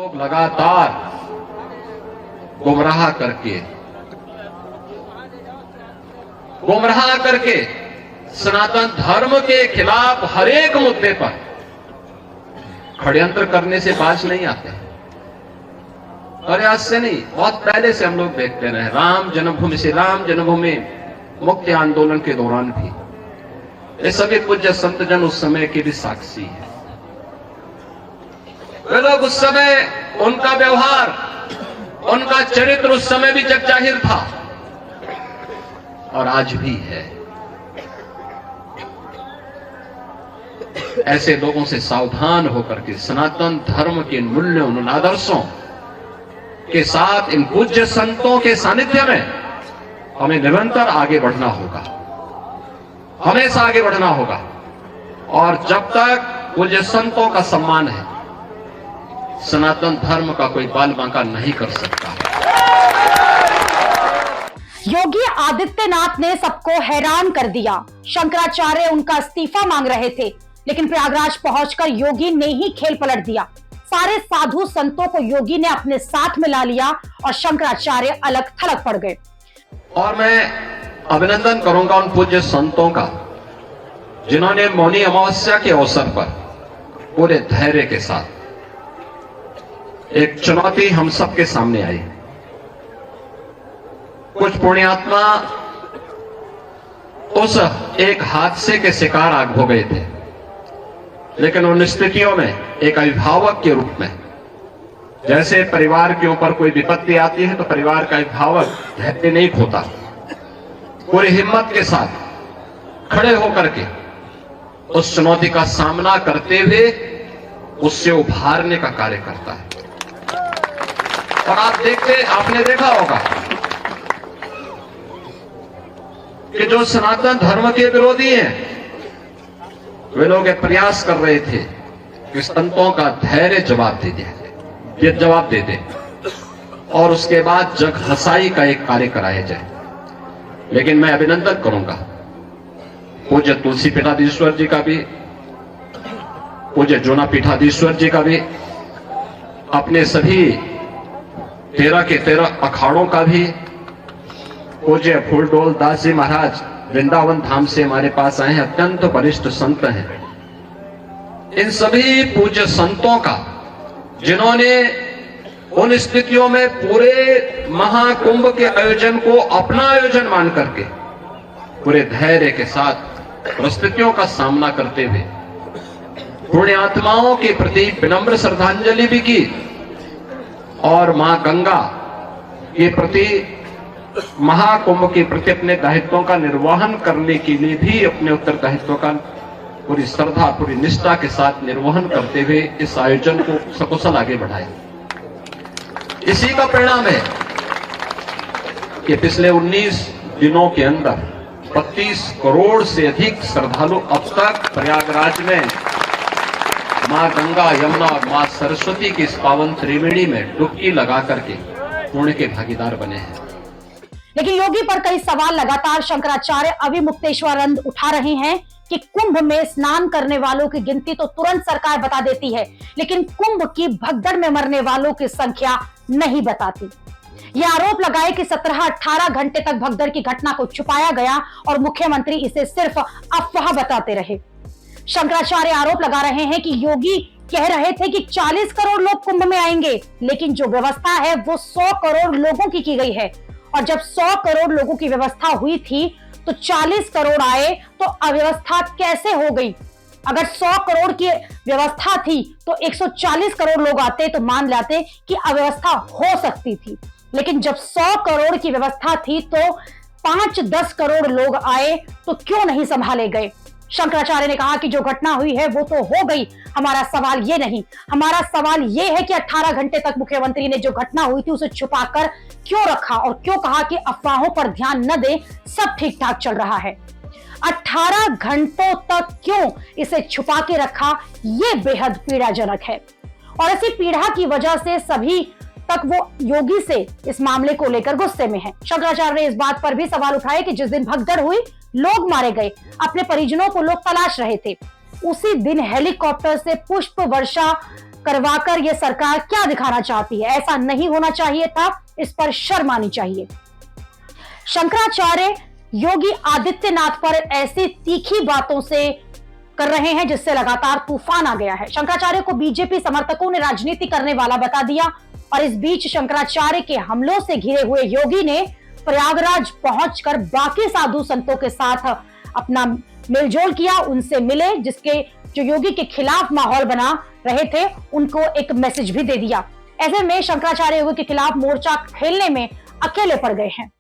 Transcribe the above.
लोग लगातार गुमराह करके सनातन धर्म के खिलाफ हर एक मुद्दे पर षड्यंत्र करने से बाज नहीं आते। और आज से नहीं, बहुत पहले से हम लोग देखते रहे। राम जन्मभूमि से राम जन्मभूमि मुक्ति आंदोलन के दौरान भी ये सभी पूज्य संत जन उस समय के भी साक्षी है। वे लोग उस समय, उनका व्यवहार, उनका चरित्र उस समय भी जग जाहिर था और आज भी है। ऐसे लोगों से सावधान होकर के सनातन धर्म के मूल्यों, उन आदर्शों के साथ इन पूज्य संतों के सानिध्य में हमें निरंतर आगे बढ़ना होगा, हमेशा आगे बढ़ना होगा। और जब तक पूज्य संतों का सम्मान है, सनातन धर्म का कोई बाल बांका नहीं कर सकता। योगी आदित्यनाथ ने सबको हैरान कर दिया। शंकराचार्य उनका इस्तीफा मांग रहे थे, लेकिन प्रयागराज पहुंचकर योगी ने ही खेल पलट दिया। सारे साधु संतों को योगी ने अपने साथ मिला लिया और शंकराचार्य अलग थलग पड़ गए। और मैं अभिनंदन करूंगा उन पूज्य संतों का जिन्होंने मौनी अमावस्या के अवसर पर पूरे धैर्य के साथ, एक चुनौती हम सबके सामने आई। कुछ पुण्यात्मा उस एक हादसे के शिकार हो गए थे, लेकिन उन स्थितियों में एक अभिभावक के रूप में, जैसे परिवार के ऊपर कोई विपत्ति आती है तो परिवार का अभिभावक धैर्य नहीं खोता, पूरी हिम्मत के साथ खड़े होकर के उस चुनौती का सामना करते हुए उससे उभारने का कार्य करता है। और आपने देखा होगा कि जो सनातन धर्म के विरोधी हैं, वे लोग ये प्रयास कर रहे थे कि संतों का धैर्य जवाब दे दे और उसके बाद जग हसाई का एक कार्य कराया जाए। लेकिन मैं अभिनंदन करूंगा पूज्य तुलसी पीठाधीश्वर जी का भी, पूज्य जोना पीठाधीश्वर जी का भी, अपने सभी 13 के 13 अखाड़ों का भी, पूज्य फूलडोल दास जी महाराज वृंदावन धाम से हमारे पास आए हैं, अत्यंत वरिष्ठ संत हैं। इन सभी पूज्य संतों का, जिन्होंने उन स्थितियों में पूरे महाकुंभ के आयोजन को अपना आयोजन मान करके पूरे धैर्य के साथ परिस्थितियों का सामना करते हुए पुण्यात्माओं के प्रति विनम्र श्रद्धांजलि भी की और मां गंगा के प्रति, महाकुंभ के प्रति अपने दायित्वों का निर्वहन करने के लिए भी अपने उत्तरदायित्वों का पूरी श्रद्धा, पूरी निष्ठा के साथ निर्वहन करते हुए इस आयोजन को सकुशल आगे बढ़ाया। इसी का परिणाम है कि पिछले 19 दिनों के अंदर 32 करोड़ से अधिक श्रद्धालु अब तक प्रयागराज में मां गंगा, यमुना और मां सरस्वती की इस पावन त्रिवेणी में डुबकी लगा करके पुण्य के भागीदार बने हैं। लेकिन योगी पर कई सवाल लगातार शंकराचार्य अविमुक्तेश्वरानंद उठा रहे हैं कि कुंभ में स्नान करने वालों की गिनती तो तुरंत सरकार बता देती है, लेकिन कुंभ की भगदड़ में मरने वालों की संख्या नहीं बताती। यह आरोप लगाए कि 17-18 घंटे तक भगदड़ की घटना को छुपाया गया और मुख्यमंत्री इसे सिर्फ अफवाह बताते रहे। शंकराचार्य आरोप लगा रहे हैं कि योगी कह रहे थे कि 40 करोड़ लोग कुंभ में आएंगे, लेकिन जो व्यवस्था है वो 100 करोड़ लोगों की गई है। और जब 100 करोड़ लोगों की व्यवस्था हुई थी तो 40 करोड़ आए तो अव्यवस्था कैसे हो गई? अगर 100 करोड़ की व्यवस्था थी तो 140 करोड़ लोग आते तो मान लेते कि अव्यवस्था हो सकती थी, लेकिन जब 100 करोड़ की व्यवस्था थी तो 5-10 करोड़ लोग आए तो क्यों नहीं संभाले गए? शंकराचार्य ने कहा कि जो घटना हुई है वो तो हो गई, हमारा सवाल ये नहीं, हमारा सवाल ये है कि 18 घंटे तक मुख्यमंत्री ने जो घटना हुई थी उसे छुपाकर क्यों रखा और क्यों कहा कि अफवाहों पर ध्यान न दे, सब ठीक ठाक चल रहा है। 18 घंटों तक क्यों इसे छुपा के रखा, ये बेहद पीड़ाजनक है। और ऐसी पीड़ा की वजह से सभी तक वो योगी से इस मामले को लेकर गुस्से में है। शंकराचार्य ने इस बात पर भी सवाल उठाए कि जिस दिन भगदड़ हुई, लोग मारे गए, अपने परिजनों को लोग तलाश रहे थे, उसी दिन हेलीकॉप्टर से पुष्प वर्षा करवाकर यह सरकार क्या दिखाना चाहती है? ऐसा नहीं होना चाहिए था, इस पर शर्म आनी चाहिए। शंकराचार्य योगी आदित्यनाथ पर ऐसी तीखी बातों से कर रहे हैं जिससे लगातार तूफान आ गया है। शंकराचार्य को बीजेपी समर्थकों ने राजनीति करने वाला बता दिया और इस बीच शंकराचार्य के हमलों से घिरे हुए योगी ने प्रयागराज पहुंचकर बाकी साधु संतों के साथ अपना मेलजोल किया, उनसे मिले, जिसके जो योगी के खिलाफ माहौल बना रहे थे उनको एक मैसेज भी दे दिया। ऐसे में शंकराचार्य योगी के खिलाफ मोर्चा खेलने में अकेले पड़ गए हैं।